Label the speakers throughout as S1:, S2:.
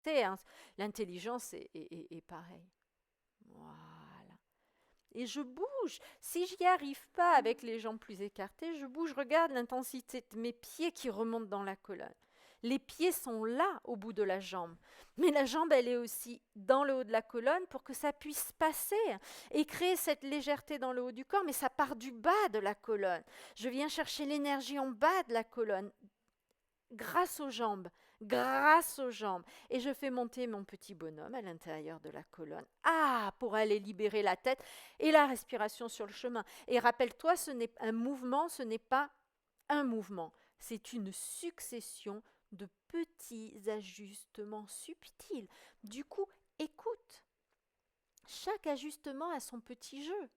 S1: légèreté, hein. L'intelligence est pareil. Voilà. Et je bouge. Si j'y arrive pas avec les jambes plus écartées, je bouge. Regarde l'intensité de mes pieds qui remontent dans la colonne. Les pieds sont là, au bout de la jambe. Mais la jambe, elle est aussi dans le haut de la colonne pour que ça puisse passer et créer cette légèreté dans le haut du corps. Mais ça part du bas de la colonne. Je viens chercher l'énergie en bas de la colonne, grâce aux jambes, grâce aux jambes. Et je fais monter mon petit bonhomme à l'intérieur de la colonne. Ah, pour aller libérer la tête et la respiration sur le chemin. Et rappelle-toi, ce n'est un mouvement, ce n'est pas un mouvement. C'est une succession de petits ajustements subtils. Du coup, écoute. Chaque ajustement a son petit jeu.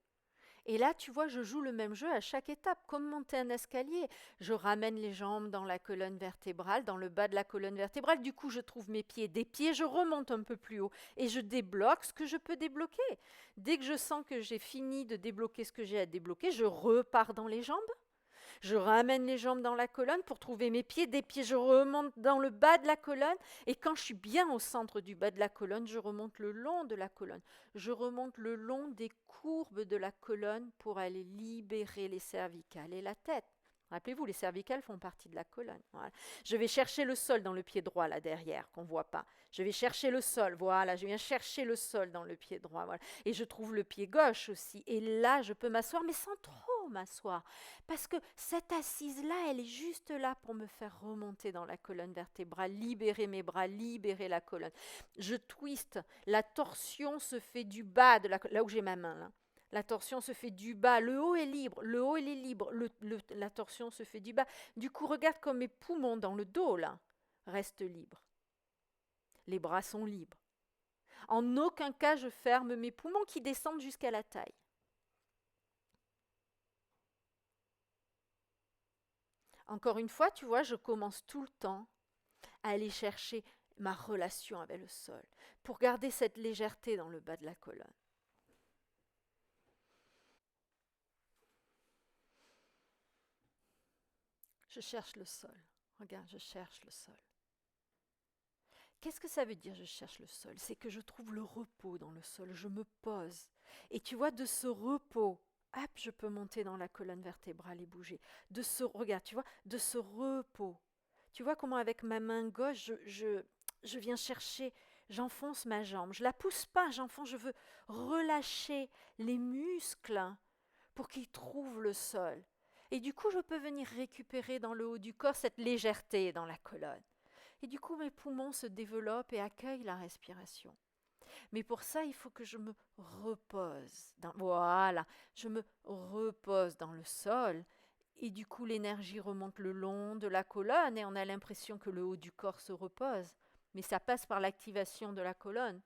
S1: Et là, tu vois, je joue le même jeu à chaque étape, comme monter un escalier. Je ramène les jambes dans la colonne vertébrale, dans le bas de la colonne vertébrale. Du coup, je trouve mes pieds. Des pieds, je remonte un peu plus haut et je débloque ce que je peux débloquer. Dès que je sens que j'ai fini de débloquer ce que j'ai à débloquer, je repars dans les jambes. Je ramène les jambes dans la colonne pour trouver mes pieds. Des pieds, je remonte dans le bas de la colonne. Et quand je suis bien au centre du bas de la colonne, je remonte le long de la colonne. Je remonte le long des courbes de la colonne pour aller libérer les cervicales et la tête. Rappelez-vous, les cervicales font partie de la colonne. Voilà. Je vais chercher le sol dans le pied droit, là derrière, qu'on ne voit pas. Je vais chercher le sol, voilà, je viens chercher le sol dans le pied droit, voilà. Et je trouve le pied gauche aussi. Et là, je peux m'asseoir, mais sans trop m'asseoir. Parce que cette assise-là, elle est juste là pour me faire remonter dans la colonne vertébrale, libérer mes bras, libérer la colonne. Je twiste, la torsion se fait du bas de la colonne, là où j'ai ma main, là. La torsion se fait du bas, le haut est libre, le haut il est libre, la torsion se fait du bas. Du coup, regarde comme mes poumons dans le dos, là, restent libres. Les bras sont libres. En aucun cas, je ferme mes poumons qui descendent jusqu'à la taille. Encore une fois, tu vois, je commence tout le temps à aller chercher ma relation avec le sol pour garder cette légèreté dans le bas de la colonne. Je cherche le sol. Regarde, je cherche le sol. Qu'est-ce que ça veut dire je cherche le sol? C'est que je trouve le repos dans le sol, je me pose. Et tu vois, de ce repos, hop, je peux monter dans la colonne vertébrale et bouger. Regarde, tu vois, de ce repos. Tu vois comment avec ma main gauche, je viens chercher, j'enfonce ma jambe. Je la pousse pas, j'enfonce, je veux relâcher les muscles pour qu'ils trouvent le sol. Et du coup, je peux venir récupérer dans le haut du corps cette légèreté dans la colonne. Et du coup, mes poumons se développent et accueillent la respiration. Mais pour ça, il faut que je me repose. Voilà, je me repose dans le sol. Et du coup, l'énergie remonte le long de la colonne et on a l'impression que le haut du corps se repose. Mais ça passe par l'activation de la colonne.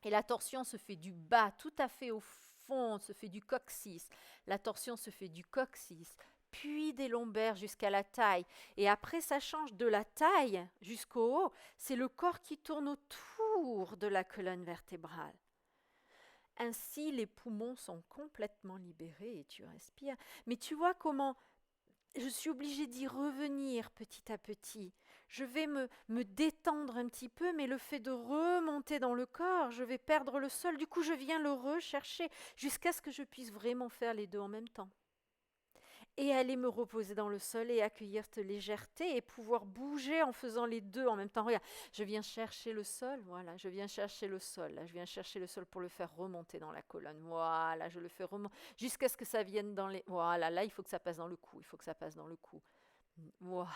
S1: Et la torsion se fait du bas, tout à fait au fond, se fait du coccyx. La torsion se fait du coccyx, puis des lombaires jusqu'à la taille. Et après, ça change de la taille jusqu'au haut. C'est le corps qui tourne autour de la colonne vertébrale. Ainsi, les poumons sont complètement libérés et tu respires. Mais tu vois comment je suis obligée d'y revenir petit à petit. Je vais me détendre un petit peu, mais le fait de remonter dans le corps, je vais perdre le sol. Du coup, je viens le rechercher jusqu'à ce que je puisse vraiment faire les deux en même temps. Et aller me reposer dans le sol et accueillir cette légèreté et pouvoir bouger en faisant les deux en même temps. Regarde, je viens chercher le sol, voilà, je viens chercher le sol, là, je viens chercher le sol pour le faire remonter dans la colonne, voilà, je le fais remonter jusqu'à ce que ça vienne dans les... Voilà, là, il faut que ça passe dans le cou, il faut que ça passe dans le cou. Voilà.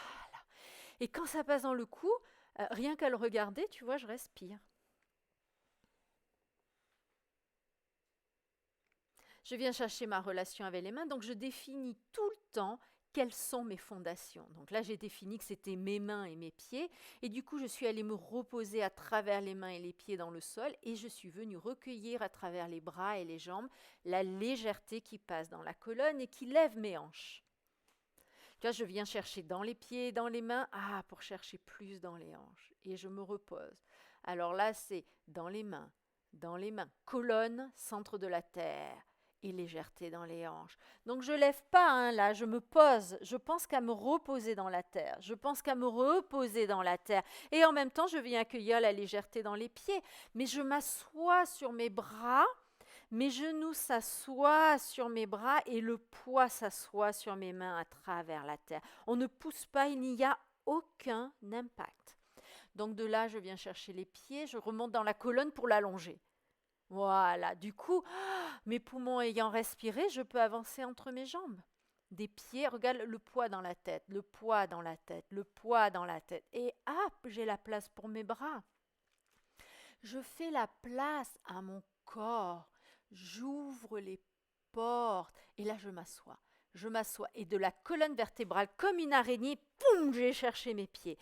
S1: Et quand ça passe dans le cou, rien qu'à le regarder, tu vois, je respire. Je viens chercher ma relation avec les mains, donc je définis tout le temps quelles sont mes fondations. Donc là, j'ai défini que c'était mes mains et mes pieds, et du coup, je suis allée me reposer à travers les mains et les pieds dans le sol, et je suis venue recueillir à travers les bras et les jambes la légèreté qui passe dans la colonne et qui lève mes hanches. Tu vois, je viens chercher dans les pieds, dans les mains, pour chercher plus dans les hanches, et je me repose. Alors là, c'est dans les mains, colonne, centre de la terre, et légèreté dans les hanches. Donc je lève pas, hein, là, je me pose. Je pense qu'à me reposer dans la terre. Je pense qu'à me reposer dans la terre. Et en même temps, je viens accueillir la légèreté dans les pieds. Mais je m'assois sur mes bras. Mes genoux s'assoient sur mes bras et le poids s'assoit sur mes mains à travers la terre. On ne pousse pas, il n'y a aucun impact. Donc de là, je viens chercher les pieds, je remonte dans la colonne pour l'allonger. Voilà, du coup, mes poumons ayant respiré, je peux avancer entre mes jambes. Des pieds, regarde le poids dans la tête, le poids dans la tête, le poids dans la tête. Et hop, j'ai la place pour mes bras. Je fais la place à mon corps. J'ouvre les portes. Et là, je m'assois. Je m'assois. Et de la colonne vertébrale, comme une araignée, poum, j'ai cherché mes pieds.